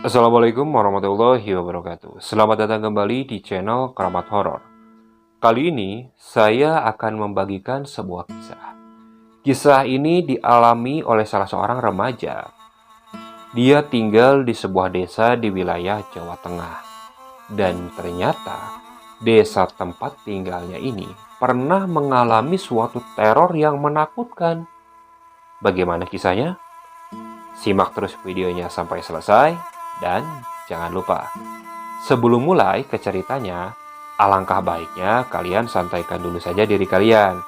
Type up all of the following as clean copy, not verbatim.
Assalamualaikum warahmatullahi wabarakatuh. Selamat datang kembali di channel Keramat Horor. Kali ini saya akan membagikan sebuah kisah. Kisah ini dialami oleh salah seorang remaja. Dia tinggal di sebuah desa di wilayah Jawa Tengah. Dan ternyata desa tempat tinggalnya ini pernah mengalami suatu teror yang menakutkan. Bagaimana kisahnya? Simak terus videonya sampai selesai. Dan jangan lupa, sebelum mulai ke ceritanya, alangkah baiknya kalian santaikan dulu saja diri kalian.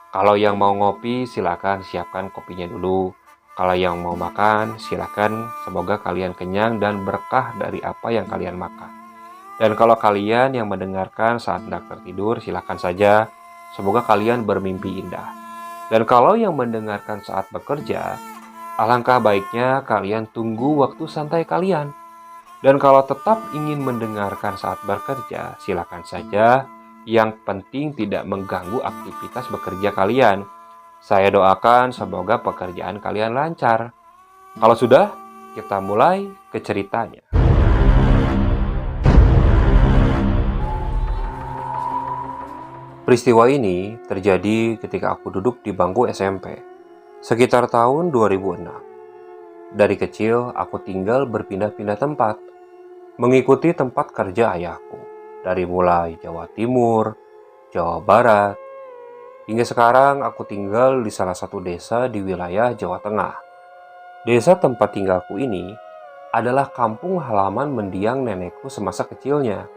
Kalau yang mau ngopi, silakan siapkan kopinya dulu. Kalau yang mau makan, silakan. Semoga kalian kenyang dan berkah dari apa yang kalian makan. Dan kalau kalian yang mendengarkan saat hendak tertidur, silakan saja. Semoga kalian bermimpi indah. Dan kalau yang mendengarkan saat bekerja, alangkah baiknya kalian tunggu waktu santai kalian. Dan kalau tetap ingin mendengarkan saat bekerja, silakan saja. Yang penting tidak mengganggu aktivitas bekerja kalian. Saya doakan semoga pekerjaan kalian lancar. Kalau sudah, kita mulai ke ceritanya. Peristiwa ini terjadi ketika aku duduk di bangku SMP, sekitar tahun 2006. Dari kecil, aku tinggal berpindah-pindah tempat, mengikuti tempat kerja ayahku, dari mulai Jawa Timur, Jawa Barat, hingga sekarang aku tinggal di salah satu desa di wilayah Jawa Tengah. Desa tempat tinggalku ini adalah kampung halaman mendiang nenekku semasa kecilnya.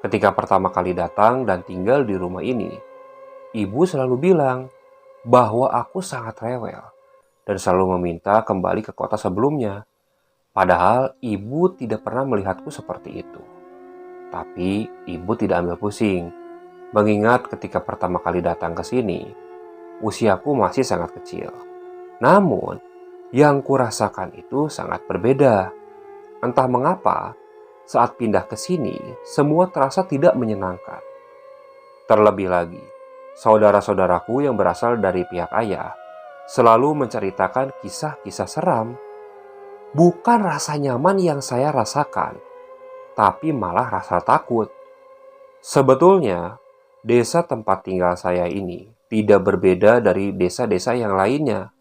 Ketika pertama kali datang dan tinggal di rumah ini, ibu selalu bilang bahwa aku sangat rewel dan selalu meminta kembali ke kota sebelumnya. Padahal ibu tidak pernah melihatku seperti itu. Tapi ibu tidak ambil pusing, mengingat ketika pertama kali datang ke sini, usiaku masih sangat kecil. Namun, yang kurasakan itu sangat berbeda. Entah mengapa, saat pindah ke sini, semua terasa tidak menyenangkan. Terlebih lagi, saudara-saudaraku yang berasal dari pihak ayah selalu menceritakan kisah-kisah seram. Bukan rasa nyaman yang saya rasakan, tapi malah rasa takut. Sebetulnya, desa tempat tinggal saya ini tidak berbeda dari desa-desa yang lainnya.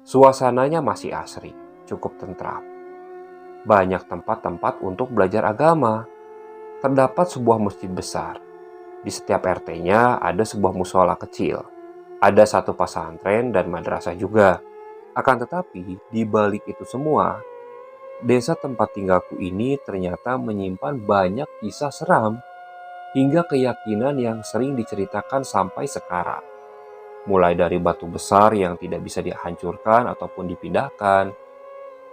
Suasananya masih asri, cukup tentram. Banyak tempat-tempat untuk belajar agama. Terdapat sebuah masjid besar. Di setiap RT-nya ada sebuah musola kecil. Ada satu pesantren dan madrasah juga. Akan tetapi, di balik itu semua, desa tempat tinggalku ini ternyata menyimpan banyak kisah seram hingga keyakinan yang sering diceritakan sampai sekarang. Mulai dari batu besar yang tidak bisa dihancurkan ataupun dipindahkan,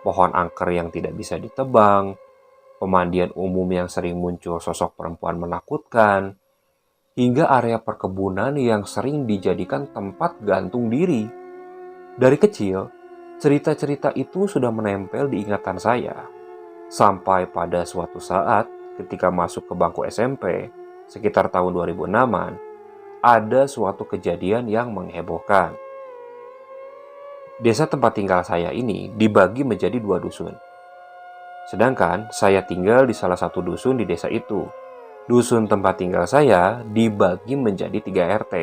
pohon angker yang tidak bisa ditebang, pemandian umum yang sering muncul sosok perempuan menakutkan, hingga area perkebunan yang sering dijadikan tempat gantung diri. Dari kecil, cerita-cerita itu sudah menempel di ingatan saya. Sampai pada suatu saat ketika masuk ke bangku SMP, sekitar tahun 2006-an, ada suatu kejadian yang menghebohkan. Desa tempat tinggal saya ini dibagi menjadi 2 dusun. Sedangkan saya tinggal di salah satu dusun di desa itu. Dusun tempat tinggal saya dibagi menjadi 3 RT.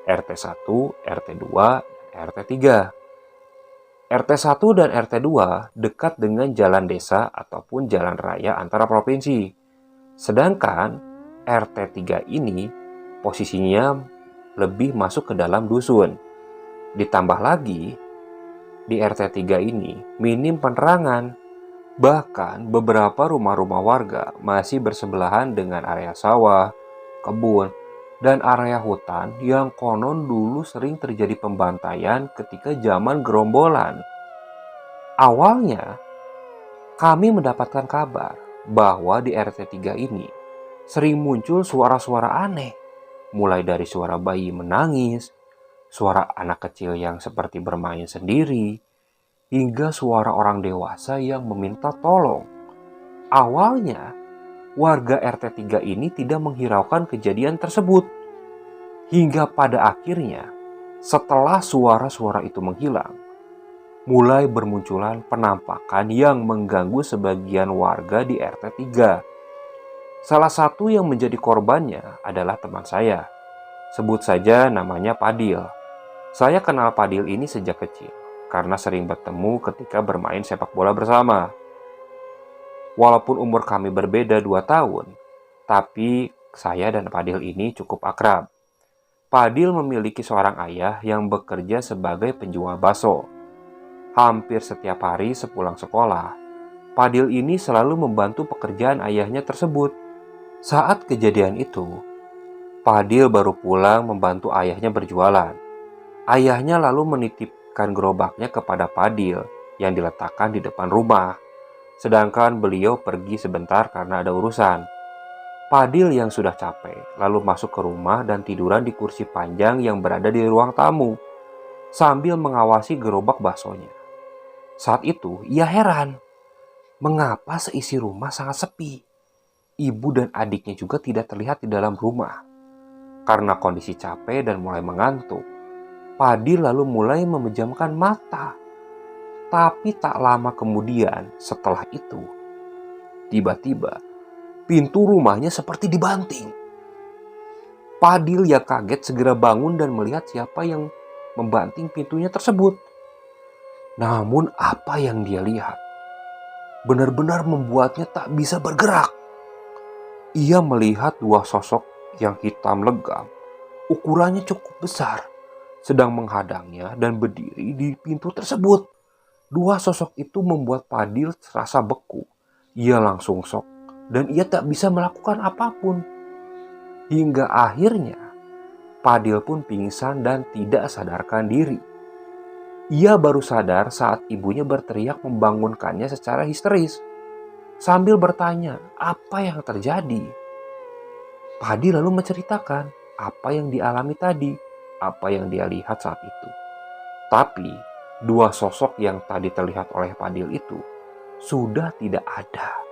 RT 1, RT 2, dan RT 3. RT 1 dan RT 2 dekat dengan jalan desa ataupun jalan raya antara provinsi. Sedangkan RT 3 ini posisinya lebih masuk ke dalam dusun. Ditambah lagi, di RT 3 ini minim penerangan. Bahkan beberapa rumah-rumah warga masih bersebelahan dengan area sawah, kebun, dan area hutan yang konon dulu sering terjadi pembantaian ketika zaman gerombolan. Awalnya, kami mendapatkan kabar bahwa di RT 3 ini sering muncul suara-suara aneh, mulai dari suara bayi menangis, suara anak kecil yang seperti bermain sendiri, hingga suara orang dewasa yang meminta tolong. Awalnya, warga RT 3 ini tidak menghiraukan kejadian tersebut. Hingga pada akhirnya, setelah suara-suara itu menghilang, mulai bermunculan penampakan yang mengganggu sebagian warga di RT 3. Salah satu yang menjadi korbannya adalah teman saya. Sebut saja namanya Padil. Saya kenal Padil ini sejak kecil karena sering bertemu ketika bermain sepak bola bersama. Walaupun umur kami berbeda 2 tahun, tapi saya dan Padil ini cukup akrab. Padil memiliki seorang ayah yang bekerja sebagai penjual bakso. Hampir setiap hari sepulang sekolah, Padil ini selalu membantu pekerjaan ayahnya tersebut. Saat kejadian itu, Padil baru pulang membantu ayahnya berjualan. Ayahnya lalu menitipkan gerobaknya kepada Padil yang diletakkan di depan rumah. Sedangkan beliau pergi sebentar karena ada urusan. Padil yang sudah capek lalu masuk ke rumah dan tiduran di kursi panjang yang berada di ruang tamu sambil mengawasi gerobak baksonya. Saat itu ia heran, mengapa seisi rumah sangat sepi. Ibu dan adiknya juga tidak terlihat di dalam rumah. Karena kondisi capek dan mulai mengantuk, Padil lalu mulai memejamkan mata. Tapi tak lama kemudian setelah itu, tiba-tiba pintu rumahnya seperti dibanting. Padil yang kaget segera bangun dan melihat siapa yang membanting pintunya tersebut. Namun apa yang dia lihat benar-benar membuatnya tak bisa bergerak. Ia melihat dua sosok yang hitam legam, ukurannya cukup besar, sedang menghadangnya dan berdiri di pintu tersebut. Dua sosok itu membuat Padil terasa beku. Ia langsung shock dan ia tak bisa melakukan apapun. Hingga akhirnya Padil pun pingsan dan tidak sadarkan diri. Ia baru sadar saat ibunya berteriak membangunkannya secara histeris sambil bertanya apa yang terjadi. Padil lalu menceritakan apa yang dialami tadi, apa yang dia lihat saat itu. Tapi dua sosok yang tadi terlihat oleh Padil itu sudah tidak ada.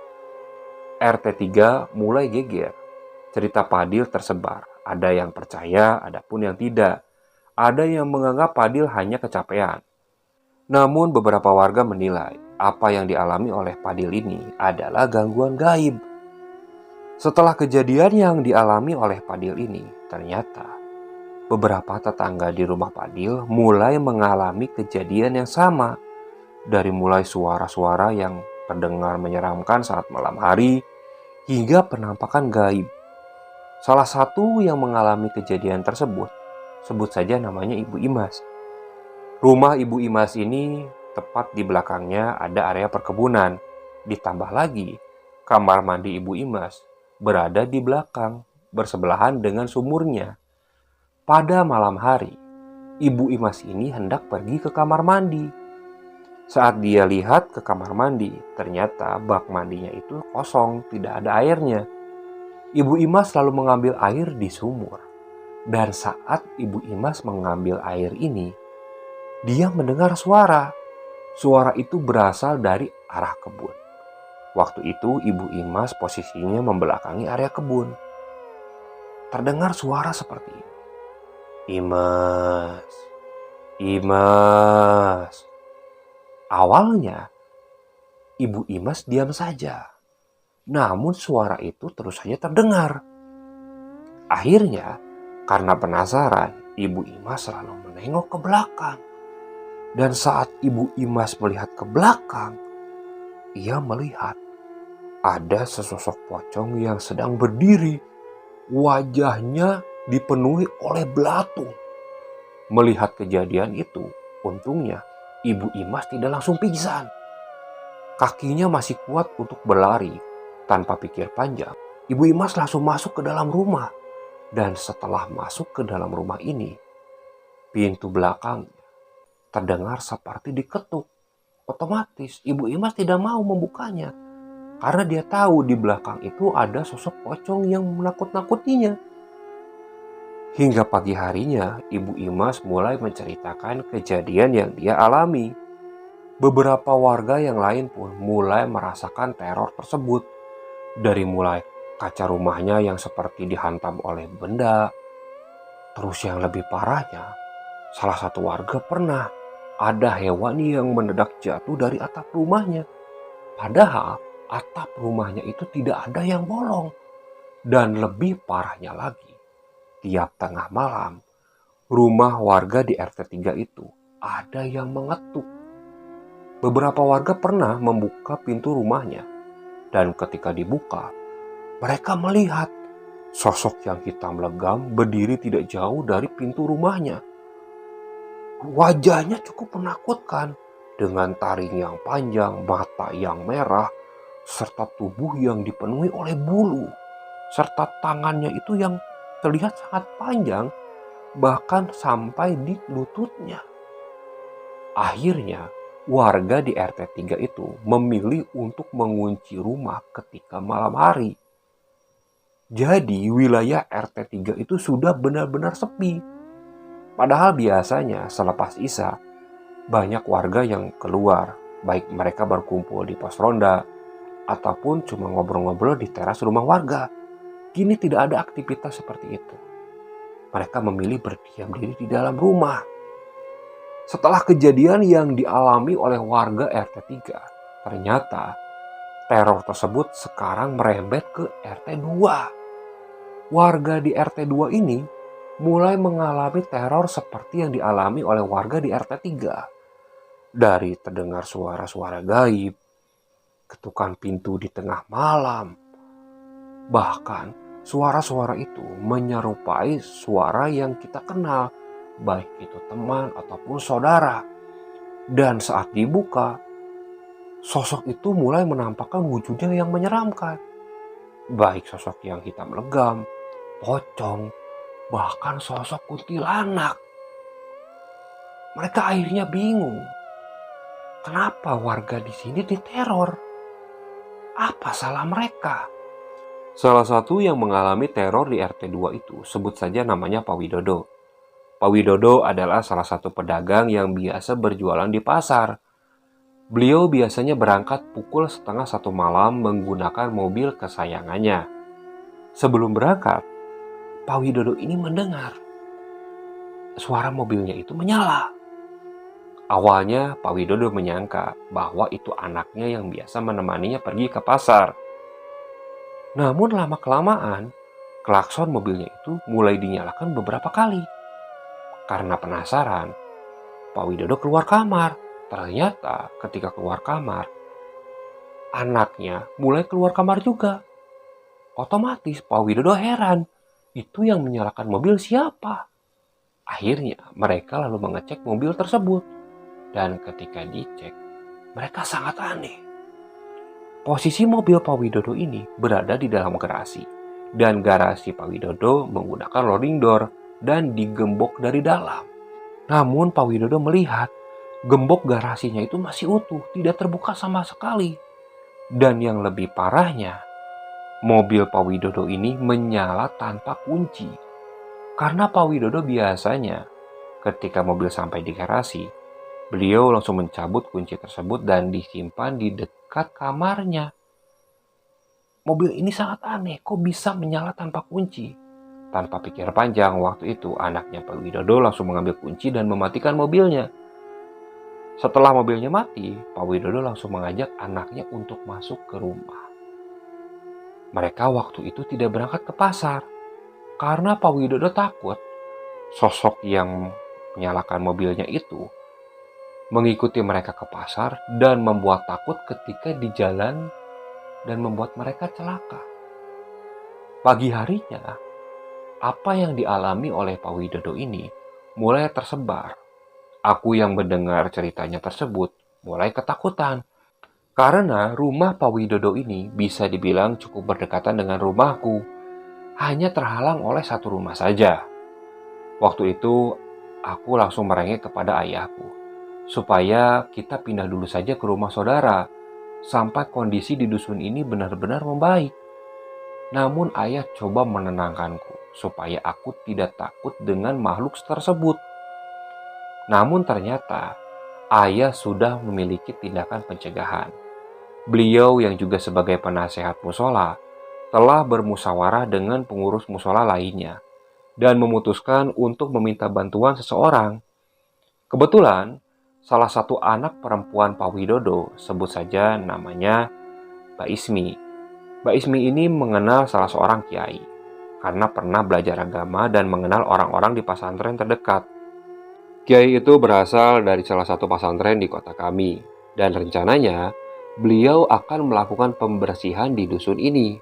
RT 3 mulai geger. Cerita Padil tersebar. Ada yang percaya, ada pun yang tidak. Ada yang menganggap Padil hanya kecapean. Namun beberapa warga menilai apa yang dialami oleh Padil ini adalah gangguan gaib. Setelah kejadian yang dialami oleh Padil ini, ternyata beberapa tetangga di rumah Padil mulai mengalami kejadian yang sama. Dari mulai suara-suara yang terdengar menyeramkan saat malam hari, hingga penampakan gaib. Salah satu yang mengalami kejadian tersebut, sebut saja namanya Ibu Imas. Rumah Ibu Imas ini tepat di belakangnya ada area perkebunan. Ditambah lagi, kamar mandi Ibu Imas berada di belakang, bersebelahan dengan sumurnya. Pada malam hari, Ibu Imas ini hendak pergi ke kamar mandi. Saat dia lihat ke kamar mandi, ternyata bak mandinya itu kosong, tidak ada airnya. Ibu Imas lalu mengambil air di sumur. Dan saat Ibu Imas mengambil air ini, dia mendengar suara. Suara itu berasal dari arah kebun. Waktu itu Ibu Imas posisinya membelakangi area kebun. Terdengar suara seperti ini. Imas, Imas. Awalnya, Ibu Imas diam saja. Namun suara itu terus saja terdengar. Akhirnya, karena penasaran, Ibu Imas selalu menengok ke belakang. Dan saat Ibu Imas melihat ke belakang, ia melihat ada sesosok pocong yang sedang berdiri. Wajahnya dipenuhi oleh belatung. Melihat kejadian itu, untungnya Ibu Imas tidak langsung pingsan. Kakinya masih kuat untuk berlari. Tanpa pikir panjang, Ibu Imas langsung masuk ke dalam rumah. Dan setelah masuk ke dalam rumah ini, pintu belakangnya terdengar seperti diketuk. Otomatis Ibu Imas tidak mau membukanya. Karena dia tahu di belakang itu ada sosok pocong yang menakut-nakutinya. Hingga pagi harinya, Ibu Imas mulai menceritakan kejadian yang dia alami. Beberapa warga yang lain pun mulai merasakan teror tersebut. Dari mulai kaca rumahnya yang seperti dihantam oleh benda. Terus yang lebih parahnya, salah satu warga pernah ada hewan yang mendadak jatuh dari atap rumahnya. Padahal atap rumahnya itu tidak ada yang bolong. Dan lebih parahnya lagi, tiap tengah malam, rumah warga di RT 3 itu ada yang mengetuk. Beberapa warga pernah membuka pintu rumahnya, dan ketika dibuka, mereka melihat sosok yang hitam legam berdiri tidak jauh dari pintu rumahnya. Wajahnya cukup menakutkan, dengan taring yang panjang, mata yang merah, serta tubuh yang dipenuhi oleh bulu, serta tangannya itu yang terlihat sangat panjang, bahkan sampai di lututnya. Akhirnya, warga di RT 3 itu memilih untuk mengunci rumah ketika malam hari. Jadi, wilayah RT 3 itu sudah benar-benar sepi. Padahal biasanya selepas Isya, banyak warga yang keluar, baik mereka berkumpul di pos ronda, ataupun cuma ngobrol-ngobrol di teras rumah warga. Kini tidak ada aktivitas seperti itu. Mereka memilih berdiam diri di dalam rumah. Setelah kejadian yang dialami oleh warga RT 3, ternyata teror tersebut sekarang merembet ke RT 2. Warga di RT 2 ini mulai mengalami teror seperti yang dialami oleh warga di RT 3. Dari terdengar suara-suara gaib, ketukan pintu di tengah malam, bahkan suara-suara itu menyerupai suara yang kita kenal, baik itu teman ataupun saudara. Dan saat dibuka, sosok itu mulai menampakkan wujudnya yang menyeramkan. Baik sosok yang hitam legam, pocong, bahkan sosok kuntilanak. Mereka akhirnya bingung. Kenapa warga di sini diteror? Apa salah mereka? Salah satu yang mengalami teror di RT 2 itu sebut saja namanya Pak Widodo. Pak Widodo adalah salah satu pedagang yang biasa berjualan di pasar. Beliau biasanya berangkat pukul 12:30 malam menggunakan mobil kesayangannya. Sebelum berangkat, Pak Widodo ini mendengar suara mobilnya itu menyala. Awalnya Pak Widodo menyangka bahwa itu anaknya yang biasa menemaninya pergi ke pasar. Namun lama-kelamaan, klakson mobilnya itu mulai dinyalakan beberapa kali. Karena penasaran, Pak Widodo keluar kamar. Ternyata ketika keluar kamar, anaknya mulai keluar kamar juga. Otomatis Pak Widodo heran, itu yang menyalakan mobil siapa? Akhirnya mereka lalu mengecek mobil tersebut. Dan ketika dicek, mereka sangat aneh. Posisi mobil Pak Widodo ini berada di dalam garasi. Dan garasi Pak Widodo menggunakan loading door dan digembok dari dalam. Namun Pak Widodo melihat gembok garasinya itu masih utuh, tidak terbuka sama sekali. Dan yang lebih parahnya, mobil Pak Widodo ini menyala tanpa kunci. Karena Pak Widodo biasanya ketika mobil sampai di garasi, beliau langsung mencabut kunci tersebut dan disimpan di dekat kamarnya. Mobil ini sangat aneh, kok bisa menyala tanpa kunci? Tanpa pikir panjang, waktu itu anaknya Pak Widodo langsung mengambil kunci dan mematikan mobilnya. Setelah mobilnya mati, Pak Widodo langsung mengajak anaknya untuk masuk ke rumah. Mereka waktu itu tidak berangkat ke pasar, karena Pak Widodo takut sosok yang menyalakan mobilnya itu mengikuti mereka ke pasar dan membuat takut ketika di jalan dan membuat mereka celaka. Pagi harinya, apa yang dialami oleh Pak Widodo ini mulai tersebar. Aku yang mendengar ceritanya tersebut mulai ketakutan. Karena rumah Pak Widodo ini bisa dibilang cukup berdekatan dengan rumahku. Hanya terhalang oleh satu rumah saja. Waktu itu aku langsung merengek kepada ayahku, supaya kita pindah dulu saja ke rumah saudara, sampai kondisi di dusun ini benar-benar membaik. Namun ayah coba menenangkanku, supaya aku tidak takut dengan makhluk tersebut. Namun ternyata ayah sudah memiliki tindakan pencegahan. Beliau yang juga sebagai penasehat musola telah bermusyawarah dengan pengurus musola lainnya dan memutuskan untuk meminta bantuan seseorang. Kebetulan salah satu anak perempuan Pak Widodo, sebut saja namanya Mbak Ismi. Mbak Ismi ini mengenal salah seorang kiai karena pernah belajar agama dan mengenal orang-orang di pesantren terdekat. Kiai itu berasal dari salah satu pesantren di kota kami, dan rencananya beliau akan melakukan pembersihan di dusun ini.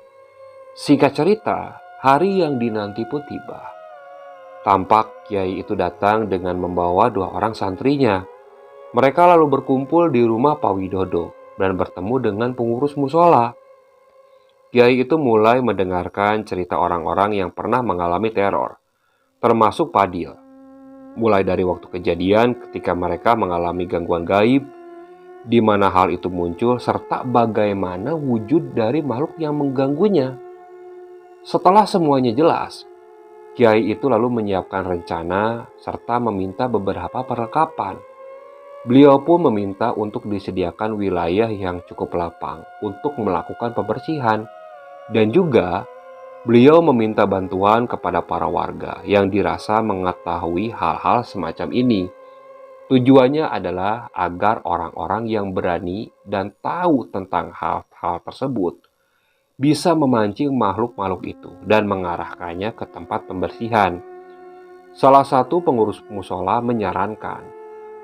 Singkat cerita, hari yang dinanti pun tiba. Tampak kiai itu datang dengan membawa 2 orang santrinya. Mereka lalu berkumpul di rumah Pak Widodo dan bertemu dengan pengurus musola. Kiai itu mulai mendengarkan cerita orang-orang yang pernah mengalami teror, termasuk Padil. Mulai dari waktu kejadian ketika mereka mengalami gangguan gaib, di mana hal itu muncul, serta bagaimana wujud dari makhluk yang mengganggunya. Setelah semuanya jelas, Kiai itu lalu menyiapkan rencana serta meminta beberapa perlengkapan. Beliau pun meminta untuk disediakan wilayah yang cukup lapang untuk melakukan pembersihan. Dan juga beliau meminta bantuan kepada para warga yang dirasa mengetahui hal-hal semacam ini. Tujuannya adalah agar orang-orang yang berani dan tahu tentang hal-hal tersebut bisa memancing makhluk-makhluk itu dan mengarahkannya ke tempat pembersihan. Salah satu pengurus musola menyarankan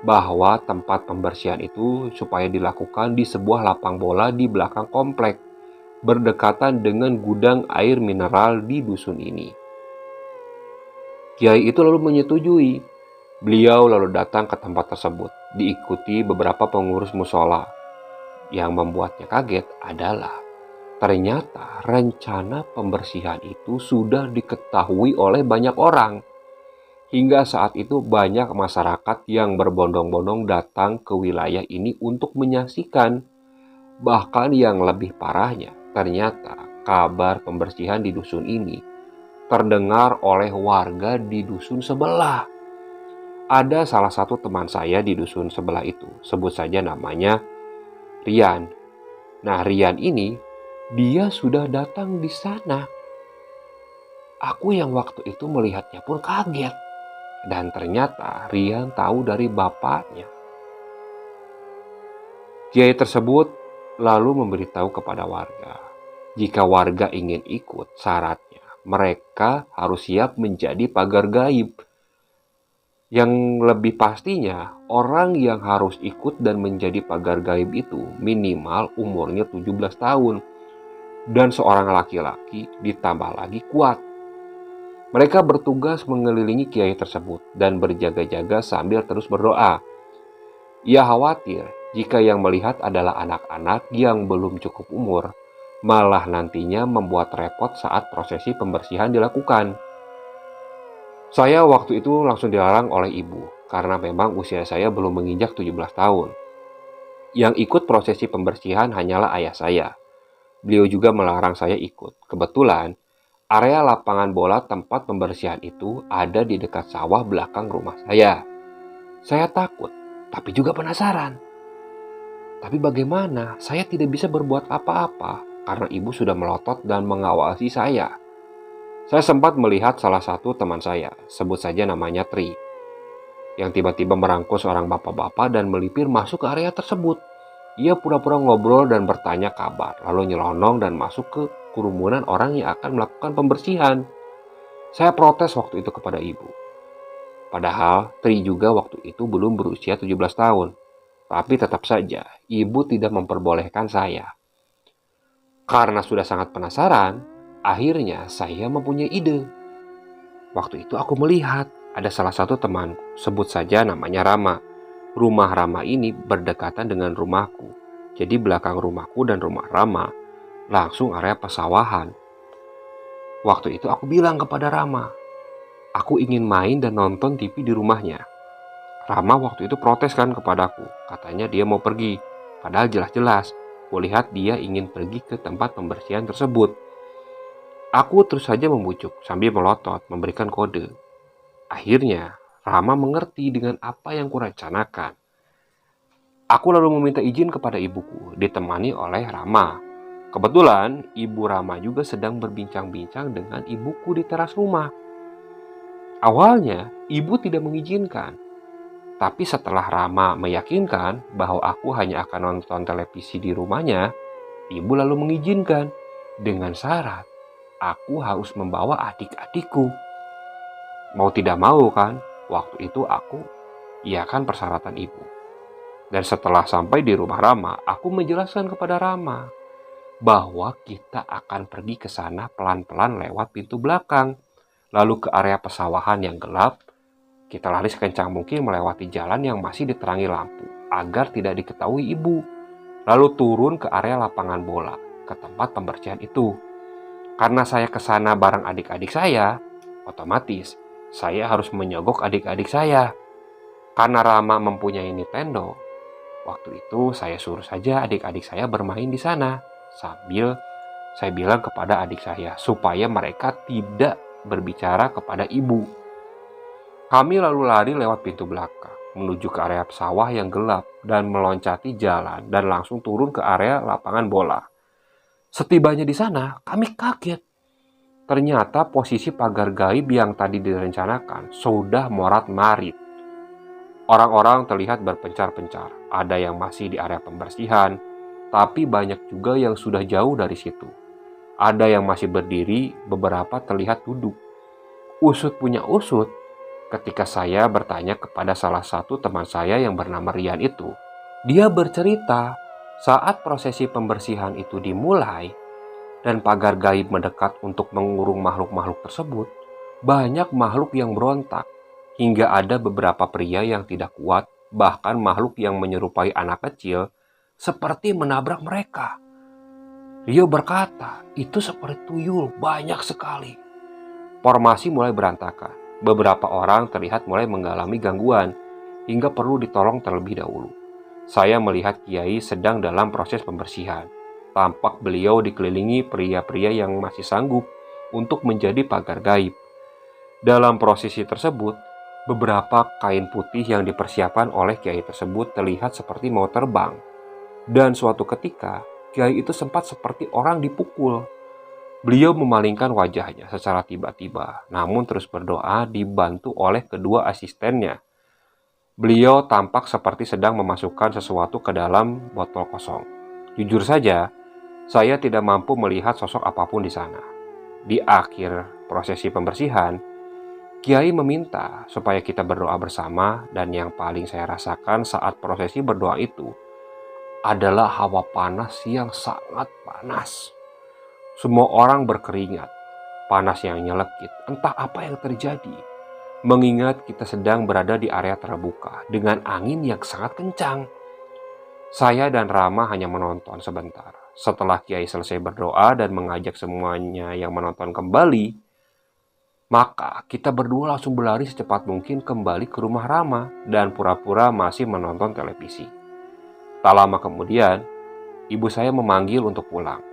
bahwa tempat pembersihan itu supaya dilakukan di sebuah lapang bola di belakang komplek, berdekatan dengan gudang air mineral di dusun ini. Kiai itu lalu menyetujui. Beliau lalu datang ke tempat tersebut, diikuti beberapa pengurus musola. Yang membuatnya kaget adalah ternyata rencana pembersihan itu sudah diketahui oleh banyak orang. Hingga saat itu banyak masyarakat yang berbondong-bondong datang ke wilayah ini untuk menyaksikan. Bahkan yang lebih parahnya, ternyata kabar pembersihan di dusun ini terdengar oleh warga di dusun sebelah. Ada salah satu teman saya di dusun sebelah itu, sebut saja namanya Rian. Nah, Rian ini dia sudah datang di sana. Aku yang waktu itu melihatnya pun kaget. Dan ternyata Rian tahu dari bapaknya. Kiai tersebut lalu memberitahu kepada warga. Jika warga ingin ikut, syaratnya mereka harus siap menjadi pagar gaib. Yang lebih pastinya, orang yang harus ikut dan menjadi pagar gaib itu minimal umurnya 17 tahun. Dan seorang laki-laki ditambah lagi kuat. Mereka bertugas mengelilingi kiai tersebut dan berjaga-jaga sambil terus berdoa. Ia khawatir jika yang melihat adalah anak-anak yang belum cukup umur, malah nantinya membuat repot saat prosesi pembersihan dilakukan. Saya waktu itu langsung dilarang oleh ibu karena memang usia saya belum menginjak 17 tahun. Yang ikut prosesi pembersihan hanyalah ayah saya. Beliau juga melarang saya ikut. Kebetulan, area lapangan bola tempat pembersihan itu ada di dekat sawah belakang rumah saya. Saya takut, tapi juga penasaran. Tapi bagaimana? Saya tidak bisa berbuat apa-apa karena ibu sudah melotot dan mengawasi saya. Saya sempat melihat salah satu teman saya, sebut saja namanya Tri, yang tiba-tiba merangkul seorang bapak-bapak dan melipir masuk ke area tersebut. Ia pura-pura ngobrol dan bertanya kabar, lalu nyelonong dan masuk ke kerumunan orang yang akan melakukan pembersihan. Saya protes waktu itu kepada ibu. Padahal Tri juga waktu itu belum berusia 17 tahun. Tapi tetap saja, ibu tidak memperbolehkan saya. Karena sudah sangat penasaran, akhirnya saya mempunyai ide. Waktu itu aku melihat ada salah satu temanku, sebut saja namanya Rama. Rumah Rama ini berdekatan dengan rumahku. Jadi belakang rumahku dan rumah Rama langsung area pesawahan. Waktu itu aku bilang kepada Rama, aku ingin main dan nonton TV di rumahnya. Rama waktu itu protes kan kepadaku. Katanya dia mau pergi. Padahal jelas-jelas kulihat dia ingin pergi ke tempat pembersihan tersebut. Aku terus saja membujuk sambil melotot memberikan kode. Akhirnya Rama mengerti dengan apa yang kurencanakan. Aku lalu meminta izin kepada ibuku, ditemani oleh Rama. Kebetulan ibu Rama juga sedang berbincang-bincang dengan ibuku di teras rumah. Awalnya ibu tidak mengizinkan, Tapi setelah Rama meyakinkan bahwa aku hanya akan nonton televisi di rumahnya, ibu lalu mengizinkan dengan syarat aku harus membawa adik-adikku. Mau tidak mau kan, waktu itu aku iakan persyaratan ibu. Dan setelah sampai di rumah Rama, aku menjelaskan kepada Rama bahwa kita akan pergi ke sana pelan-pelan lewat pintu belakang, lalu ke area pesawahan yang gelap. Kita lari sekencang mungkin melewati jalan yang masih diterangi lampu agar tidak diketahui ibu. Lalu turun ke area lapangan bola, ke tempat pembersihan itu. Karena saya ke sana bareng adik-adik saya, otomatis saya harus menyogok adik-adik saya. Karena Rama mempunyai Nintendo, waktu itu saya suruh saja adik-adik saya bermain di sana. Sambil saya bilang kepada adik saya supaya mereka tidak berbicara kepada ibu. Kami lalu lari lewat pintu belakang, menuju ke area sawah yang gelap dan meloncati jalan dan langsung turun ke area lapangan bola. Setibanya di sana, kami kaget. Ternyata posisi pagar gaib yang tadi direncanakan sudah morat-marit. Orang-orang terlihat berpencar-pencar. Ada yang masih di area pembersihan, tapi banyak juga yang sudah jauh dari situ. Ada yang masih berdiri, beberapa terlihat duduk. Usut punya usut, ketika saya bertanya kepada salah satu teman saya yang bernama Rian itu, dia bercerita saat prosesi pembersihan itu dimulai dan pagar gaib mendekat untuk mengurung makhluk-makhluk tersebut, banyak makhluk yang berontak, hingga ada beberapa pria yang tidak kuat, bahkan makhluk yang menyerupai anak kecil, seperti menabrak mereka. Rio berkata, itu seperti tuyul, banyak sekali. Formasi mulai berantakan. Beberapa orang terlihat mulai mengalami gangguan, hingga perlu ditolong terlebih dahulu. Saya melihat Kiai sedang dalam proses pembersihan. Tampak beliau dikelilingi pria-pria yang masih sanggup untuk menjadi pagar gaib. Dalam prosesi tersebut, beberapa kain putih yang dipersiapkan oleh Kiai tersebut terlihat seperti mau terbang. Dan suatu ketika, Kiai itu sempat seperti orang dipukul. Beliau memalingkan wajahnya secara tiba-tiba, namun terus berdoa dibantu oleh kedua asistennya. Beliau tampak seperti sedang memasukkan sesuatu ke dalam botol kosong. Jujur saja, saya tidak mampu melihat sosok apapun di sana. Di akhir prosesi pembersihan, Kiai meminta supaya kita berdoa bersama, dan yang paling saya rasakan saat prosesi berdoa itu adalah hawa panas yang sangat panas. Semua orang berkeringat, panas yang nyelekit, entah apa yang terjadi. Mengingat kita sedang berada di area terbuka dengan angin yang sangat kencang. Saya dan Rama hanya menonton sebentar. Setelah Kiai selesai berdoa dan mengajak semuanya yang menonton kembali, maka kita berdua langsung berlari secepat mungkin kembali ke rumah Rama dan pura-pura masih menonton televisi. Tak lama kemudian, ibu saya memanggil untuk pulang.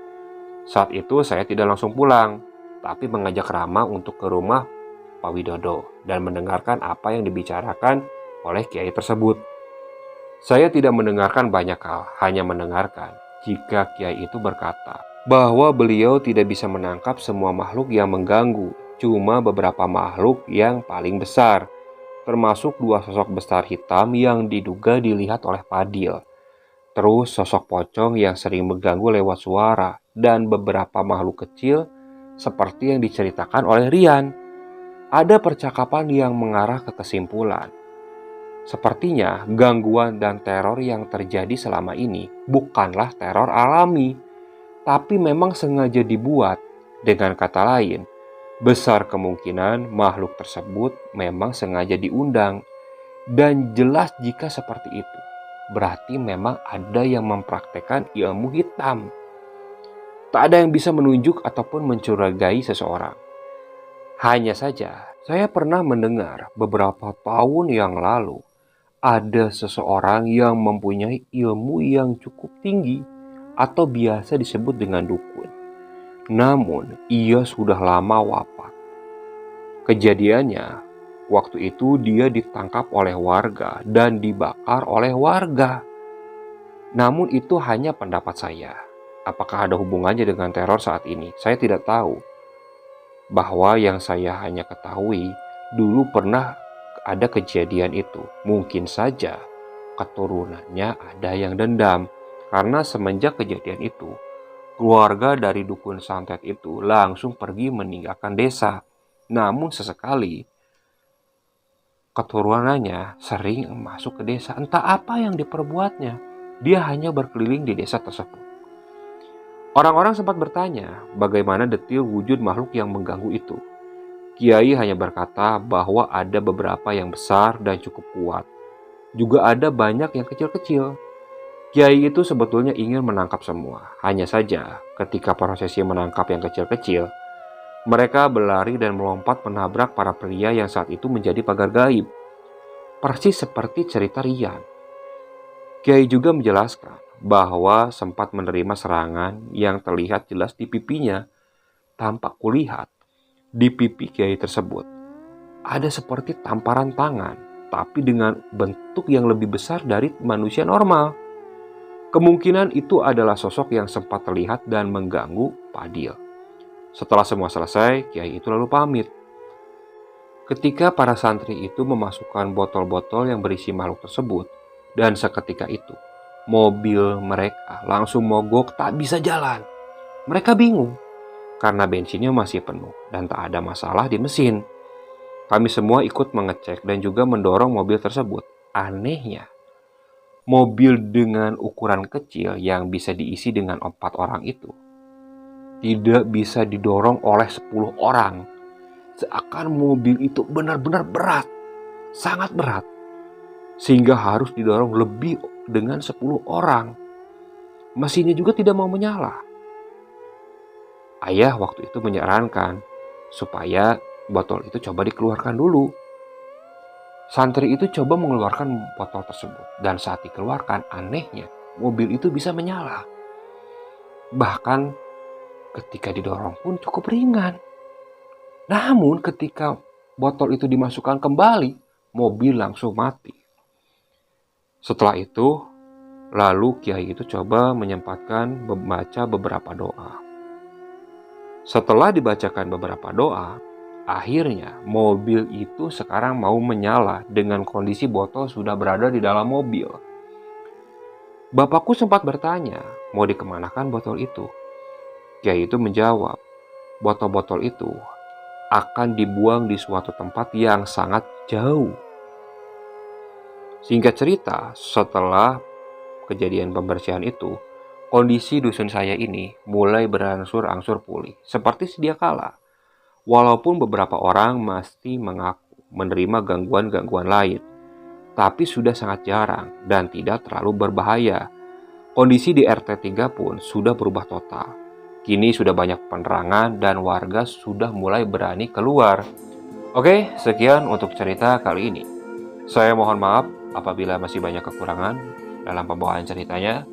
Saat itu saya tidak langsung pulang, tapi mengajak Rama untuk ke rumah Pak Widodo dan mendengarkan apa yang dibicarakan oleh Kiai tersebut. Saya tidak mendengarkan banyak hal, hanya mendengarkan jika Kiai itu berkata bahwa beliau tidak bisa menangkap semua makhluk yang mengganggu, cuma beberapa makhluk yang paling besar, termasuk dua sosok besar hitam yang diduga dilihat oleh Fadil. Terus sosok pocong yang sering mengganggu lewat suara, dan beberapa makhluk kecil seperti yang diceritakan oleh Rian. Ada percakapan yang mengarah ke kesimpulan. Sepertinya gangguan dan teror yang terjadi selama ini bukanlah teror alami, tapi memang sengaja dibuat. Dengan kata lain, besar kemungkinan makhluk tersebut memang sengaja diundang. Dan jelas jika seperti itu, berarti memang ada yang mempraktekkan ilmu hitam. Tak ada yang bisa menunjuk ataupun mencurigai seseorang. Hanya saja, saya pernah mendengar beberapa tahun yang lalu, ada seseorang yang mempunyai ilmu yang cukup tinggi atau biasa disebut dengan dukun. Namun, ia sudah lama wafat. Kejadiannya, waktu itu dia ditangkap oleh warga dan dibakar oleh warga. Namun itu hanya pendapat saya. Apakah ada hubungannya dengan teror saat ini? Saya tidak tahu. Bahwa yang saya hanya ketahui, dulu pernah ada kejadian itu, mungkin saja keturunannya ada yang dendam. Karena semenjak kejadian itu, keluarga dari dukun santet itu langsung pergi meninggalkan desa. Namun sesekali keturunannya sering masuk ke desa. Entah apa yang diperbuatnya. Dia hanya berkeliling di desa tersebut. Orang-orang sempat bertanya bagaimana detil wujud makhluk yang mengganggu itu. Kiai hanya berkata bahwa ada beberapa yang besar dan cukup kuat. Juga ada banyak yang kecil-kecil. Kiai itu sebetulnya ingin menangkap semua. Hanya saja ketika prosesi menangkap yang kecil-kecil, mereka berlari dan melompat menabrak para pria yang saat itu menjadi pagar gaib. Persis seperti cerita Rian. Kiai juga menjelaskan bahwa sempat menerima serangan yang terlihat jelas di pipinya. Tampak kulihat di pipi Kiai tersebut ada seperti tamparan tangan, tapi dengan bentuk yang lebih besar dari manusia normal. Kemungkinan itu adalah sosok yang sempat terlihat dan mengganggu Padil. Setelah semua selesai, Kiai itu lalu pamit. Ketika para santri itu memasukkan botol-botol yang berisi makhluk tersebut, dan seketika itu, mobil mereka langsung mogok tak bisa jalan. Mereka bingung, karena bensinnya masih penuh dan tak ada masalah di mesin. Kami semua ikut mengecek dan juga mendorong mobil tersebut. Anehnya, mobil dengan ukuran kecil yang bisa diisi dengan 4 orang itu tidak bisa didorong oleh 10 orang. Seakan mobil itu benar-benar berat, sangat berat, sehingga harus didorong lebih dengan 10 orang. Mesinnya juga tidak mau menyala. Ayah waktu itu menyarankan supaya botol itu coba dikeluarkan dulu. Santri itu coba mengeluarkan botol tersebut, dan saat dikeluarkan, anehnya mobil itu bisa menyala. Bahkan ketika didorong pun cukup ringan. Namun ketika botol itu dimasukkan kembali, mobil langsung mati. Setelah itu, lalu Kiai itu coba menyempatkan membaca beberapa doa. Setelah dibacakan beberapa doa, akhirnya mobil itu sekarang mau menyala dengan kondisi botol sudah berada di dalam mobil. Bapakku sempat bertanya, mau dikemanakan botol itu? Kiai itu menjawab, botol-botol itu akan dibuang di suatu tempat yang sangat jauh. Singkat cerita, setelah kejadian pembersihan itu, kondisi dusun saya ini mulai berangsur-angsur pulih, seperti sedia kala. Walaupun beberapa orang masih mengaku menerima gangguan-gangguan lain, tapi sudah sangat jarang dan tidak terlalu berbahaya. Kondisi di RT 3 pun sudah berubah total. Kini sudah banyak penerangan dan warga sudah mulai berani keluar. Oke, sekian untuk cerita kali ini. Saya mohon maaf apabila masih banyak kekurangan dalam pembawaan ceritanya.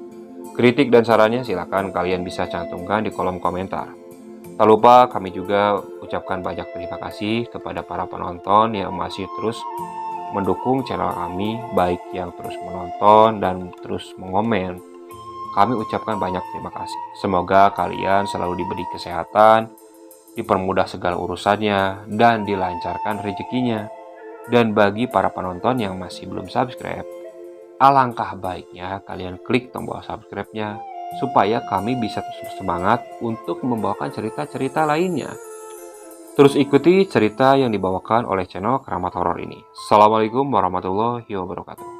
Kritik dan sarannya silakan kalian bisa cantumkan di kolom komentar. Tak lupa kami juga ucapkan banyak terima kasih kepada para penonton yang masih terus mendukung channel kami, baik yang terus menonton dan terus mengomen. Kami ucapkan banyak terima kasih. Semoga kalian selalu diberi kesehatan, dipermudah segala urusannya, dan dilancarkan rezekinya. Dan bagi para penonton yang masih belum subscribe, alangkah baiknya kalian klik tombol subscribe-nya supaya kami bisa terus semangat untuk membawakan cerita-cerita lainnya. Terus ikuti cerita yang dibawakan oleh channel Keramat Horor ini. Assalamualaikum warahmatullahi wabarakatuh.